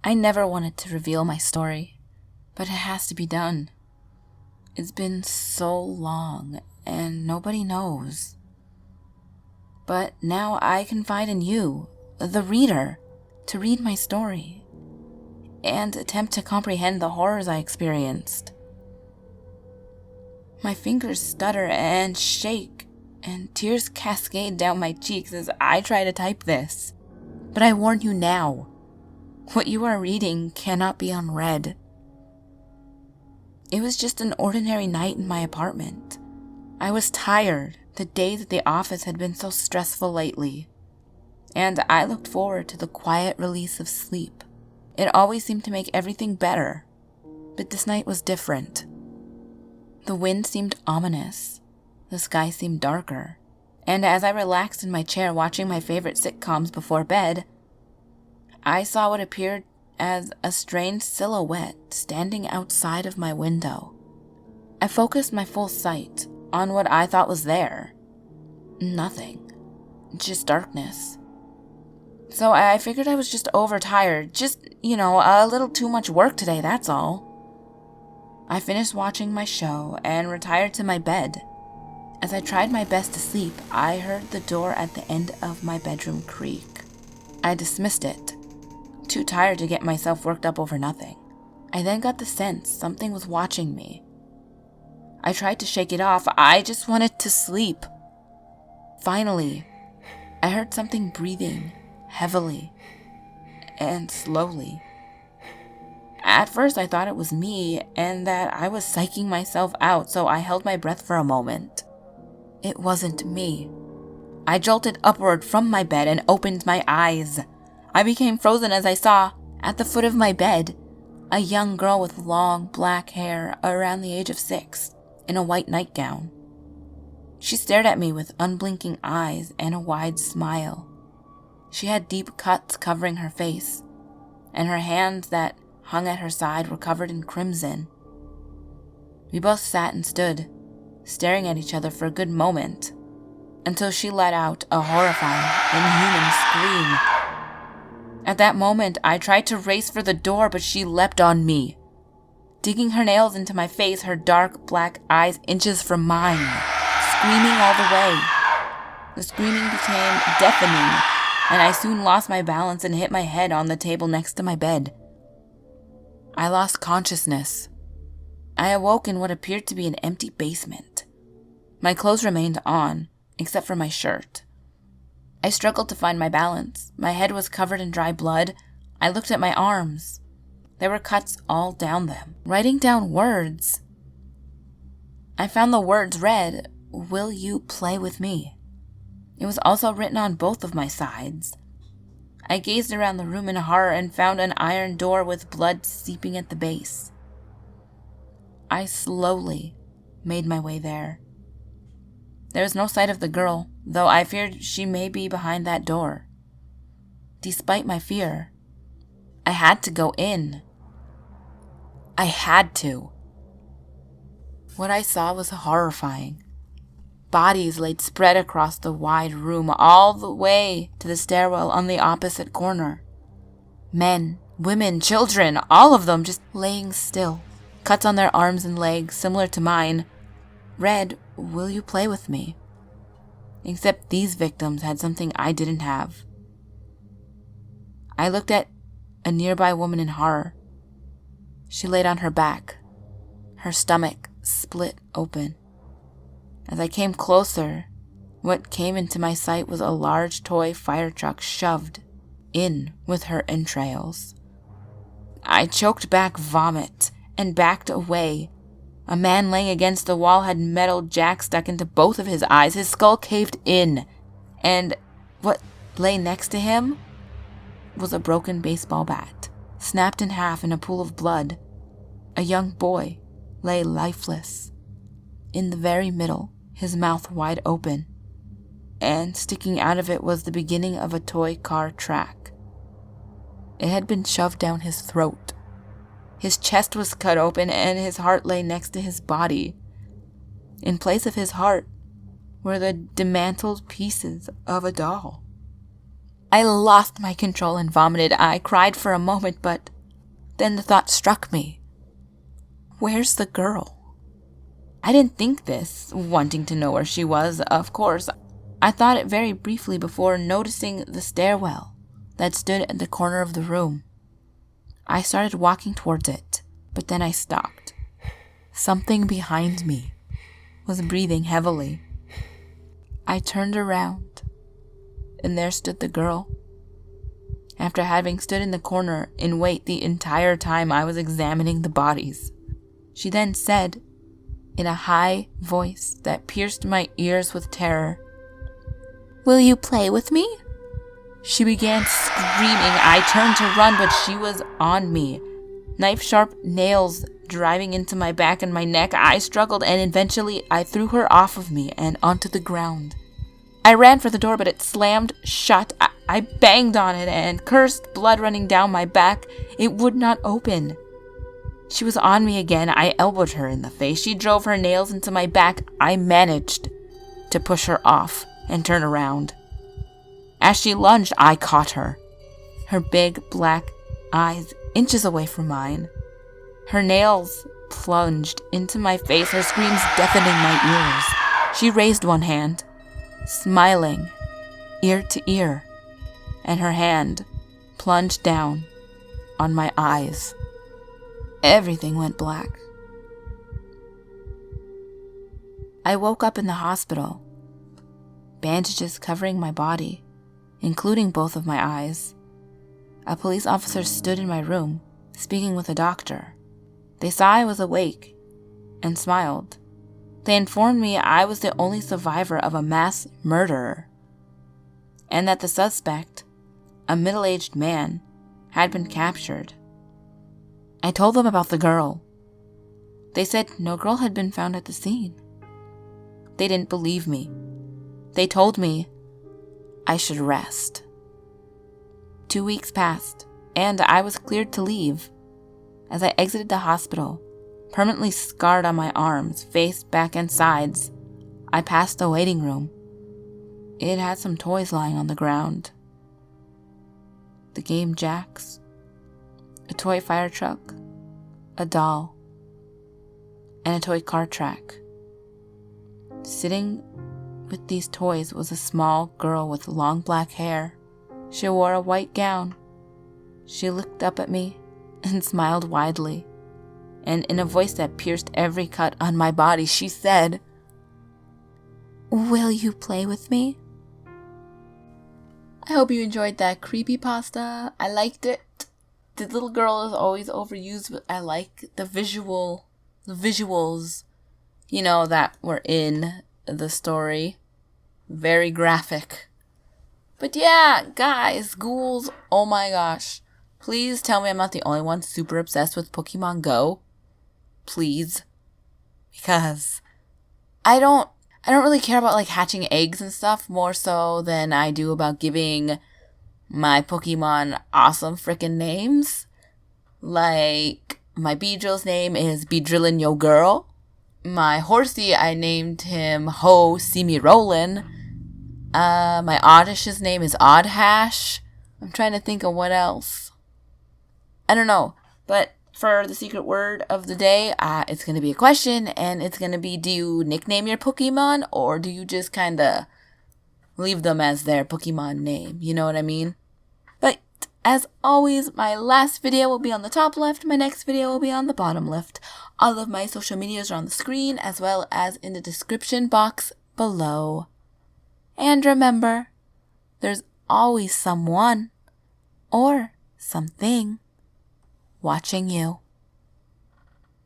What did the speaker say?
I never wanted to reveal my story, but it has to be done. It's been so long, and nobody knows. But now I confide in you, the reader, to read my story, and attempt to comprehend the horrors I experienced. My fingers stutter and shake, and tears cascade down my cheeks as I try to type this. But I warn you now, what you are reading cannot be unread. It was just an ordinary night in my apartment. I was tired. The days at the office had been so stressful lately, and I looked forward to the quiet release of sleep. It always seemed to make everything better, but this night was different. The wind seemed ominous, the sky seemed darker, and as I relaxed in my chair watching my favorite sitcoms before bed, I saw what appeared as a strange silhouette standing outside of my window. I focused my full sight on what I thought was there. Nothing. Just darkness. So I figured I was just overtired. Just, a little too much work today, that's all. I finished watching my show and retired to my bed. As I tried my best to sleep, I heard the door at the end of my bedroom creak. I dismissed it, too tired to get myself worked up over nothing. I then got the sense something was watching me. I tried to shake it off. I just wanted to sleep. Finally, I heard something breathing heavily and slowly. At first, I thought it was me and that I was psyching myself out, so I held my breath for a moment. It wasn't me. I jolted upward from my bed and opened my eyes. I became frozen as I saw, at the foot of my bed, a young girl with long black hair around the age of 6. In a white nightgown. She stared at me with unblinking eyes and a wide smile. She had deep cuts covering her face, and her hands that hung at her side were covered in crimson. We both sat and stood, staring at each other for a good moment, until she let out a horrifying, inhuman scream. At that moment, I tried to race for the door, but she leapt on me, digging her nails into my face, her dark black eyes inches from mine, screaming all the way. The screaming became deafening, and I soon lost my balance and hit my head on the table next to my bed. I lost consciousness. I awoke in what appeared to be an empty basement. My clothes remained on, except for my shirt. I struggled to find my balance. My head was covered in dry blood. I looked at my arms. There were cuts all down them. Writing down words. I found the words read, "Will you play with me?" It was also written on both of my sides. I gazed around the room in horror and found an iron door with blood seeping at the base. I slowly made my way there. There was no sight of the girl, though I feared she may be behind that door. Despite my fear, I had to go in. I had to. What I saw was horrifying. Bodies laid spread across the wide room, all the way to the stairwell on the opposite corner. Men, women, children, all of them just laying still. Cuts on their arms and legs, similar to mine. Read, "Will you play with me?" Except these victims had something I didn't have. I looked at a nearby woman in horror. She laid on her back, her stomach split open. As I came closer, what came into my sight was a large toy fire truck shoved in with her entrails. I choked back vomit and backed away. A man laying against the wall had metal jacks stuck into both of his eyes. His skull caved in, and what lay next to him was a broken baseball bat, snapped in half in a pool of blood. A young boy lay lifeless. In the very middle, his mouth wide open, and sticking out of it was the beginning of a toy car track. It had been shoved down his throat. His chest was cut open and his heart lay next to his body. In place of his heart were the dismantled pieces of a doll. I lost my control and vomited. I cried for a moment, but then the thought struck me. Where's the girl? I didn't think this, wanting to know where she was, of course. I thought it very briefly before noticing the stairwell that stood at the corner of the room. I started walking towards it, but then I stopped. Something behind me was breathing heavily. I turned around, and there stood the girl. After having stood in the corner in wait the entire time I was examining the bodies, she then said, in a high voice that pierced my ears with terror, "Will you play with me?" She began screaming. I turned to run, but she was on me. Knife-sharp nails driving into my back and my neck. I struggled, and eventually I threw her off of me and onto the ground. I ran for the door, but it slammed shut. I banged on it and cursed, blood running down my back. It would not open. She was on me again. I elbowed her in the face. She drove her nails into my back. I managed to push her off and turn around. As she lunged, I caught her. Her big black eyes inches away from mine. Her nails plunged into my face, her screams deafening my ears. She raised one hand, smiling ear to ear, and her hand plunged down on my eyes. Everything went black. I woke up in the hospital, bandages covering my body, including both of my eyes. A police officer stood in my room, speaking with a doctor. They saw I was awake and smiled. They informed me I was the only survivor of a mass murder, and that the suspect, a middle-aged man, had been captured. I told them about the girl. They said no girl had been found at the scene. They didn't believe me. They told me I should rest. 2 weeks passed, and I was cleared to leave. As I exited the hospital, permanently scarred on my arms, face, back, and sides, I passed the waiting room. It had some toys lying on the ground. The game jacks, a toy fire truck, a doll, and a toy car track. Sitting with these toys was a small girl with long black hair. She wore a white gown. She looked up at me and smiled widely, and in a voice that pierced every cut on my body, she said, "Will you play with me?" I hope you enjoyed that creepypasta. I liked it. The little girl is always overused, but I like the visuals, that were in the story. Very graphic. But yeah, guys, ghouls, oh my gosh. Please tell me I'm not the only one super obsessed with Pokemon Go. Please. Because I don't really care about hatching eggs and stuff more so than I do about giving my Pokemon awesome freaking names. Like, my Beedrill's name is Beedrillin' Yo Girl. My Horsey, I named him Ho See Me Rollin'. My Oddish's name is Odd Hash. I'm trying to think of what else. I don't know. But for the secret word of the day, it's going to be a question, and it's going to be, do you nickname your Pokemon, or do you just kind of leave them as their Pokemon name? You know what I mean? But as always, my last video will be on the top left. My next video will be on the bottom left. All of my social medias are on the screen, as well as in the description box below. And remember, there's always someone or something watching you.